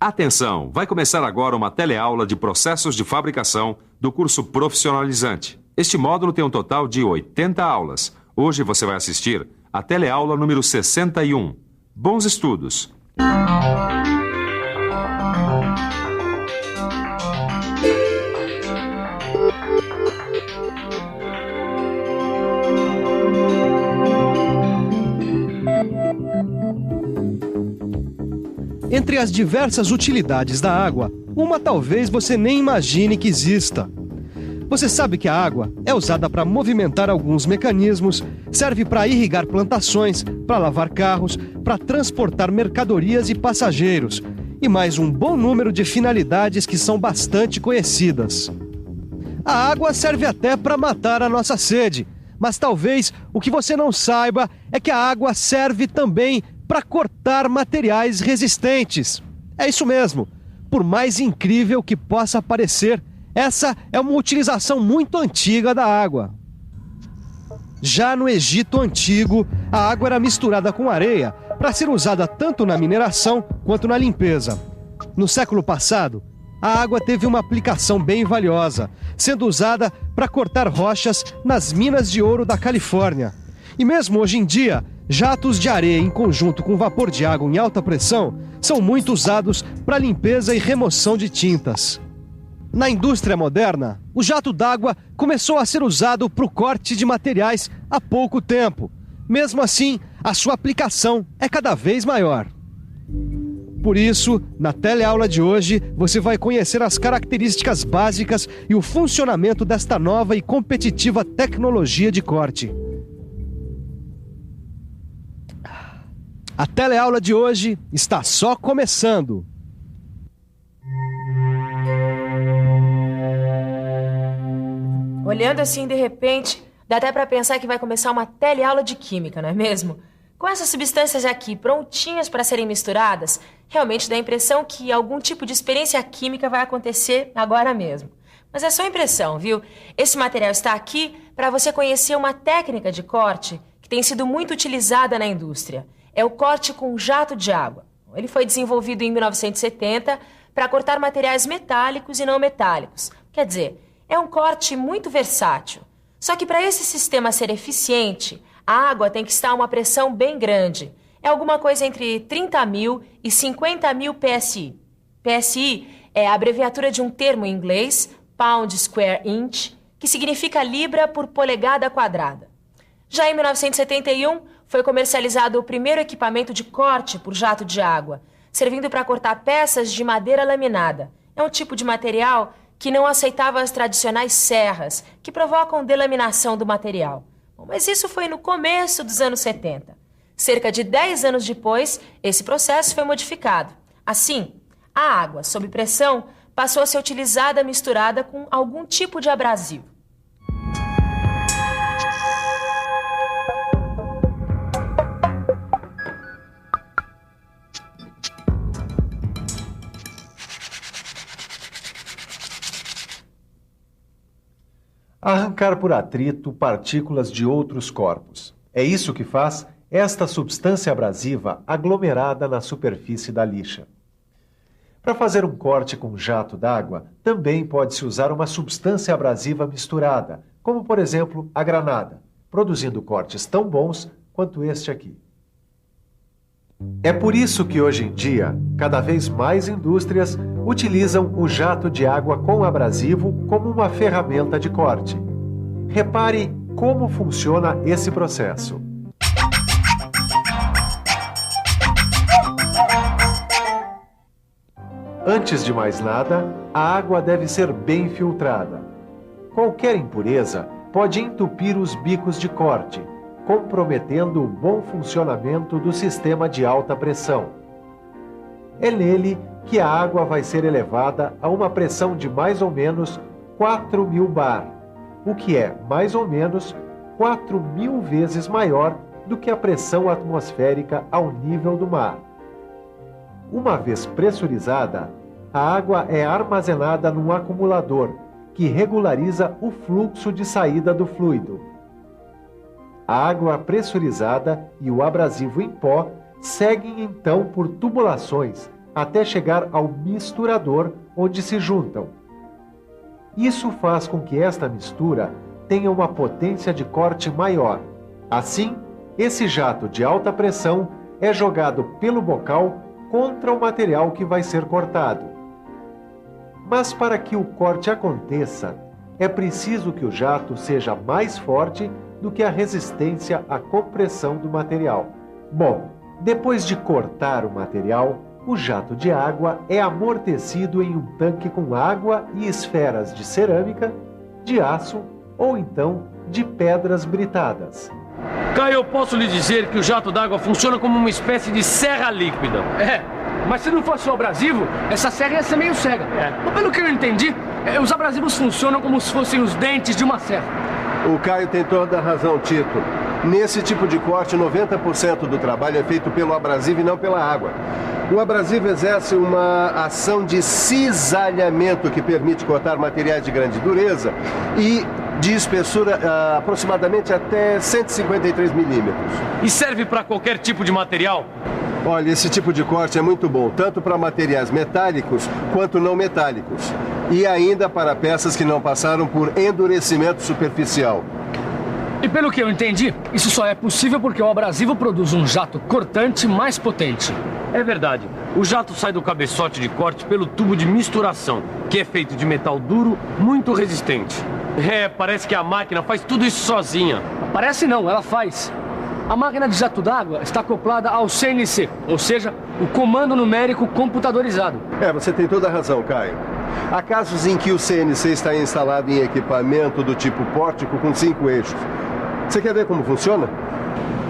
Atenção! Vai começar agora uma teleaula de processos de fabricação do curso profissionalizante. Este módulo tem um total de 80 aulas. Hoje você vai assistir a teleaula número 61. Bons estudos! Entre as diversas utilidades da água, uma talvez você nem imagine que exista. Você sabe que a água é usada para movimentar alguns mecanismos, serve para irrigar plantações, para lavar carros, para transportar mercadorias e passageiros, e mais um bom número de finalidades que são bastante conhecidas. A água serve até para matar a nossa sede, mas talvez o que você não saiba é que a água serve também para cortar materiais resistentes. É isso mesmo. Por mais incrível que possa parecer, essa é uma utilização muito antiga da água. Já no Egito Antigo, a água era misturada com areia para ser usada tanto na mineração quanto na limpeza. No século passado, a água teve uma aplicação bem valiosa, sendo usada para cortar rochas nas minas de ouro da Califórnia. E mesmo hoje em dia, jatos de areia em conjunto com vapor de água em alta pressão são muito usados para limpeza e remoção de tintas. Na indústria moderna, o jato d'água começou a ser usado para o corte de materiais há pouco tempo. Mesmo assim, a sua aplicação é cada vez maior. Por isso, na teleaula de hoje, você vai conhecer as características básicas e o funcionamento desta nova e competitiva tecnologia de corte. A teleaula de hoje está só começando. Olhando assim de repente, dá até para pensar que vai começar uma teleaula de química, não é mesmo? Com essas substâncias aqui prontinhas para serem misturadas, realmente dá a impressão que algum tipo de experiência química vai acontecer agora mesmo. Mas é só impressão, viu? Esse material está aqui para você conhecer uma técnica de corte que tem sido muito utilizada na indústria. É o corte com jato de água. Ele foi desenvolvido em 1970 para cortar materiais metálicos e não metálicos. Quer dizer, é um corte muito versátil. Só que para esse sistema ser eficiente, a água tem que estar a uma pressão bem grande. É alguma coisa entre 30.000 e 50.000 PSI. PSI é a abreviatura de um termo em inglês, Pound Square Inch, que significa libra por polegada quadrada. Já em 1971, foi comercializado o primeiro equipamento de corte por jato de água, servindo para cortar peças de madeira laminada. É um tipo de material que não aceitava as tradicionais serras, que provocam delaminação do material. Bom, mas isso foi no começo dos anos 70. Cerca de 10 anos depois, esse processo foi modificado. Assim, a água, sob pressão, passou a ser utilizada misturada com algum tipo de abrasivo. Arrancar por atrito partículas de outros corpos. É isso que faz esta substância abrasiva aglomerada na superfície da lixa. Para fazer um corte com jato d'água, também pode-se usar uma substância abrasiva misturada, como por exemplo a granada, produzindo cortes tão bons quanto este aqui. É por isso que hoje em dia, cada vez mais indústrias utilizam o jato de água com abrasivo como uma ferramenta de corte. Repare como funciona esse processo. Antes de mais nada, a água deve ser bem filtrada. Qualquer impureza pode entupir os bicos de corte, comprometendo o bom funcionamento do sistema de alta pressão. É nele que a água vai ser elevada a uma pressão de mais ou menos 4.000 bar, o que é mais ou menos 4.000 vezes maior do que a pressão atmosférica ao nível do mar. Uma vez pressurizada, a água é armazenada num acumulador que regulariza o fluxo de saída do fluido. A água pressurizada e o abrasivo em pó seguem então por tubulações até chegar ao misturador onde se juntam. Isso faz com que esta mistura tenha uma potência de corte maior. Assim, esse jato de alta pressão é jogado pelo bocal contra o material que vai ser cortado. Mas para que o corte aconteça, é preciso que o jato seja mais forte do que a resistência à compressão do material. Bom, depois de cortar o material, o jato de água é amortecido em um tanque com água e esferas de cerâmica, de aço ou então de pedras britadas. Caio, eu posso lhe dizer que o jato d'água funciona como uma espécie de serra líquida. Mas se não fosse o abrasivo, essa serra ia ser meio cega. Mas pelo que eu entendi, os abrasivos funcionam como se fossem os dentes de uma serra. O Caio tem toda a razão, Tito. Nesse tipo de corte, 90% do trabalho é feito pelo abrasivo e não pela água. O abrasivo exerce uma ação de cisalhamento que permite cortar materiais de grande dureza e de espessura aproximadamente até 153 milímetros. E serve para qualquer tipo de material? Olha, esse tipo de corte é muito bom, tanto para materiais metálicos quanto não metálicos. E ainda para peças que não passaram por endurecimento superficial. E pelo que eu entendi, isso só é possível porque o abrasivo produz um jato cortante mais potente. É verdade. O jato sai do cabeçote de corte pelo tubo de misturação, que é feito de metal duro, muito resistente. Parece que a máquina faz tudo isso sozinha. Parece não, ela faz. A máquina de jato d'água está acoplada ao CNC, ou seja, o comando numérico computadorizado. Você tem toda a razão, Caio. Há casos em que o CNC está instalado em equipamento do tipo pórtico com 5 eixos. Você quer ver como funciona?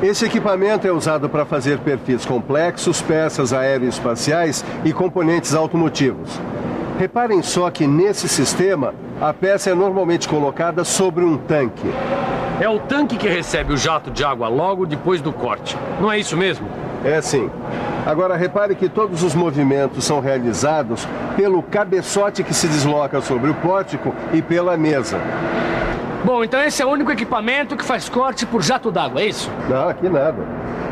Esse equipamento é usado para fazer perfis complexos, peças aeroespaciais e componentes automotivos. Reparem só que nesse sistema, a peça é normalmente colocada sobre um tanque. É o tanque que recebe o jato de água logo depois do corte. Não é isso mesmo? É sim. Agora repare que todos os movimentos são realizados pelo cabeçote que se desloca sobre o pórtico e pela mesa. Bom, então esse é o único equipamento que faz corte por jato d'água, é isso? Não, aqui nada.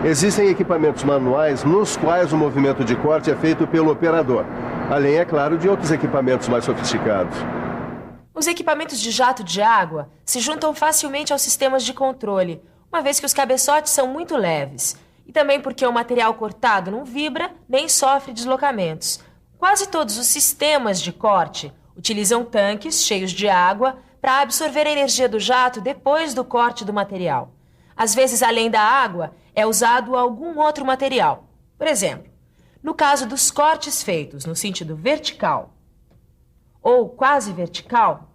Existem equipamentos manuais nos quais o movimento de corte é feito pelo operador. Além, é claro, de outros equipamentos mais sofisticados. Os equipamentos de jato de água se juntam facilmente aos sistemas de controle, uma vez que os cabeçotes são muito leves. E também porque o material cortado não vibra nem sofre deslocamentos. Quase todos os sistemas de corte utilizam tanques cheios de água para absorver a energia do jato depois do corte do material. Às vezes, além da água, é usado algum outro material. Por exemplo, no caso dos cortes feitos no sentido vertical ou quase vertical,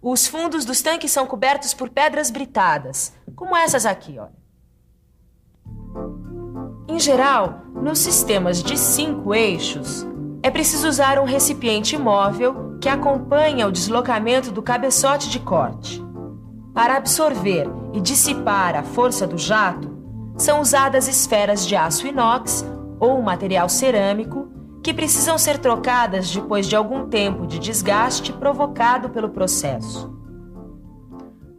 os fundos dos tanques são cobertos por pedras britadas, como essas aqui, olha. Em geral, nos sistemas de 5 eixos, é preciso usar um recipiente móvel que acompanha o deslocamento do cabeçote de corte. Para absorver e dissipar a força do jato, são usadas esferas de aço inox ou material cerâmico que precisam ser trocadas depois de algum tempo de desgaste provocado pelo processo.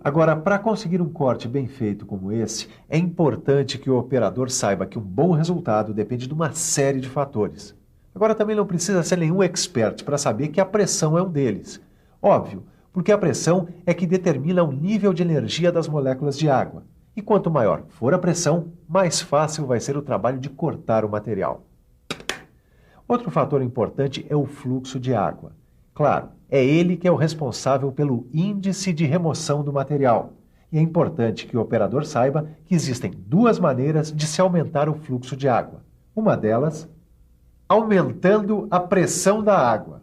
Agora, para conseguir um corte bem feito como esse, é importante que o operador saiba que um bom resultado depende de uma série de fatores. Agora, também não precisa ser nenhum expert para saber que a pressão é um deles. Óbvio, porque a pressão é que determina o nível de energia das moléculas de água. E quanto maior for a pressão, mais fácil vai ser o trabalho de cortar o material. Outro fator importante é o fluxo de água. Claro, é ele que é o responsável pelo índice de remoção do material. E é importante que o operador saiba que existem 2 maneiras de se aumentar o fluxo de água. Uma delas, aumentando a pressão da água.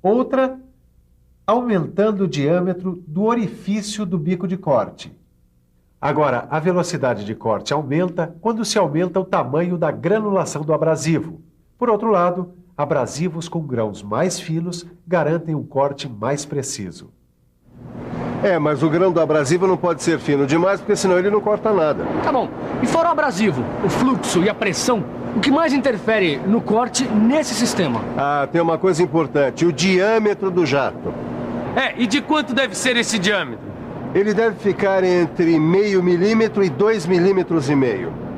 Outra, aumentando o diâmetro do orifício do bico de corte. Agora, a velocidade de corte aumenta quando se aumenta o tamanho da granulação do abrasivo. Por outro lado, abrasivos com grãos mais finos garantem um corte mais preciso. Mas o grão do abrasivo não pode ser fino demais, porque senão ele não corta nada. Tá bom. E fora o abrasivo, o fluxo e a pressão, o que mais interfere no corte nesse sistema? Tem uma coisa importante, o diâmetro do jato. E de quanto deve ser esse diâmetro? Ele deve ficar entre 0,5 milímetro e 2,5 milímetros.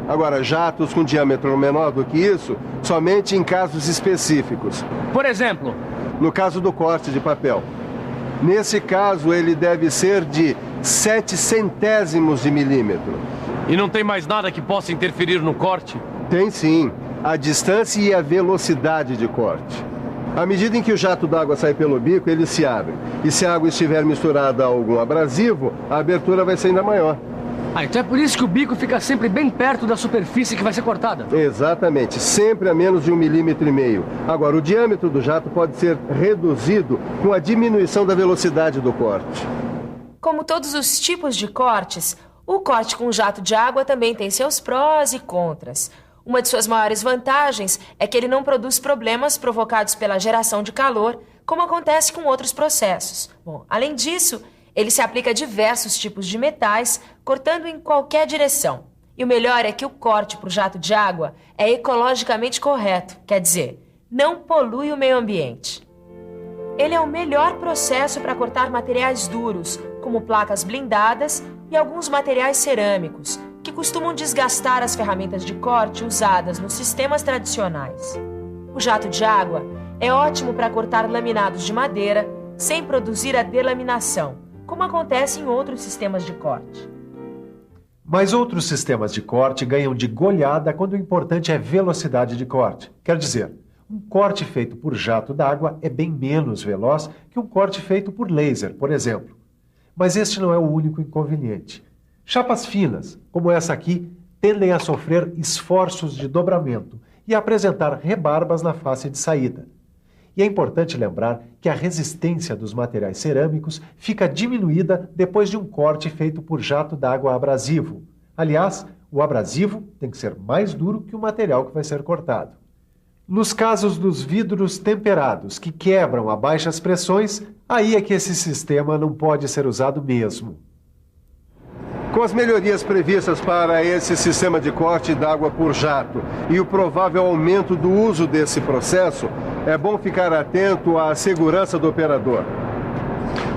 Agora, jatos com diâmetro menor do que isso, somente em casos específicos. Por exemplo? No caso do corte de papel. Nesse caso, ele deve ser de 0,07 de milímetro. E não tem mais nada que possa interferir no corte? Tem sim. A distância e a velocidade de corte. À medida em que o jato d'água sai pelo bico, ele se abre. E se a água estiver misturada a algum abrasivo, a abertura vai ser ainda maior. Então é por isso que o bico fica sempre bem perto da superfície que vai ser cortada? Exatamente, sempre a menos de 1,5 milímetro. Agora, o diâmetro do jato pode ser reduzido com a diminuição da velocidade do corte. Como todos os tipos de cortes, o corte com jato de água também tem seus prós e contras. Uma de suas maiores vantagens é que ele não produz problemas provocados pela geração de calor, como acontece com outros processos. Bom, além disso, ele se aplica a diversos tipos de metais, cortando em qualquer direção. E o melhor é que o corte para o jato de água é ecologicamente correto, quer dizer, não polui o meio ambiente. Ele é o melhor processo para cortar materiais duros, como placas blindadas e alguns materiais cerâmicos, que costumam desgastar as ferramentas de corte usadas nos sistemas tradicionais. O jato de água é ótimo para cortar laminados de madeira sem produzir a delaminação, como acontece em outros sistemas de corte. Mas outros sistemas de corte ganham de goleada quando o importante é velocidade de corte. Quer dizer, um corte feito por jato d'água é bem menos veloz que um corte feito por laser, por exemplo. Mas este não é o único inconveniente. Chapas finas, como essa aqui, tendem a sofrer esforços de dobramento e a apresentar rebarbas na face de saída. E é importante lembrar que a resistência dos materiais cerâmicos fica diminuída depois de um corte feito por jato d'água abrasivo. Aliás, o abrasivo tem que ser mais duro que o material que vai ser cortado. Nos casos dos vidros temperados, que quebram a baixas pressões, aí é que esse sistema não pode ser usado mesmo. Com as melhorias previstas para esse sistema de corte d'água por jato e o provável aumento do uso desse processo, é bom ficar atento à segurança do operador.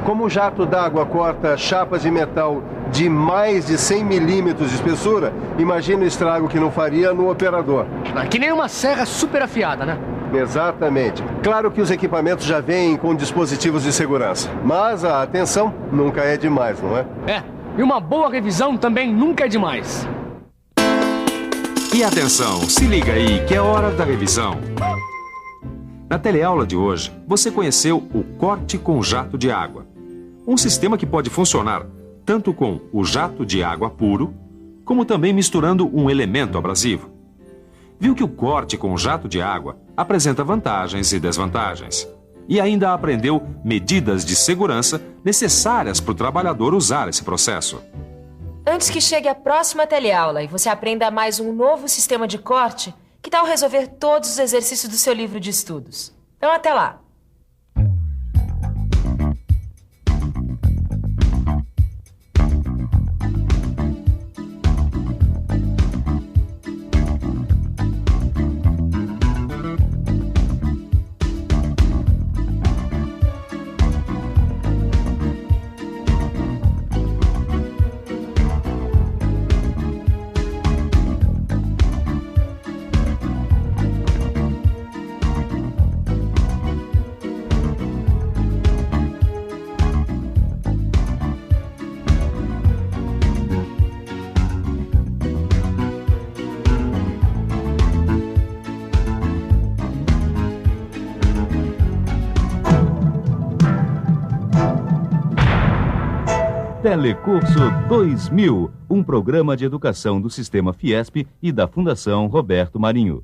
Como o jato d'água corta chapas de metal de mais de 100 milímetros de espessura, imagine o estrago que não faria no operador. Que nem uma serra super afiada, né? Exatamente. Claro que os equipamentos já vêm com dispositivos de segurança, mas a atenção nunca é demais, não é? E uma boa revisão também nunca é demais. E atenção, se liga aí que é hora da revisão. Na teleaula de hoje, você conheceu o corte com jato de água. Um sistema que pode funcionar tanto com o jato de água puro, como também misturando um elemento abrasivo. Viu que o corte com jato de água apresenta vantagens e desvantagens. E ainda aprendeu medidas de segurança necessárias para o trabalhador usar esse processo. Antes que chegue a próxima teleaula e você aprenda mais um novo sistema de corte, que tal resolver todos os exercícios do seu livro de estudos? Então, até lá! Telecurso 2000, um programa de educação do Sistema Fiesp e da Fundação Roberto Marinho.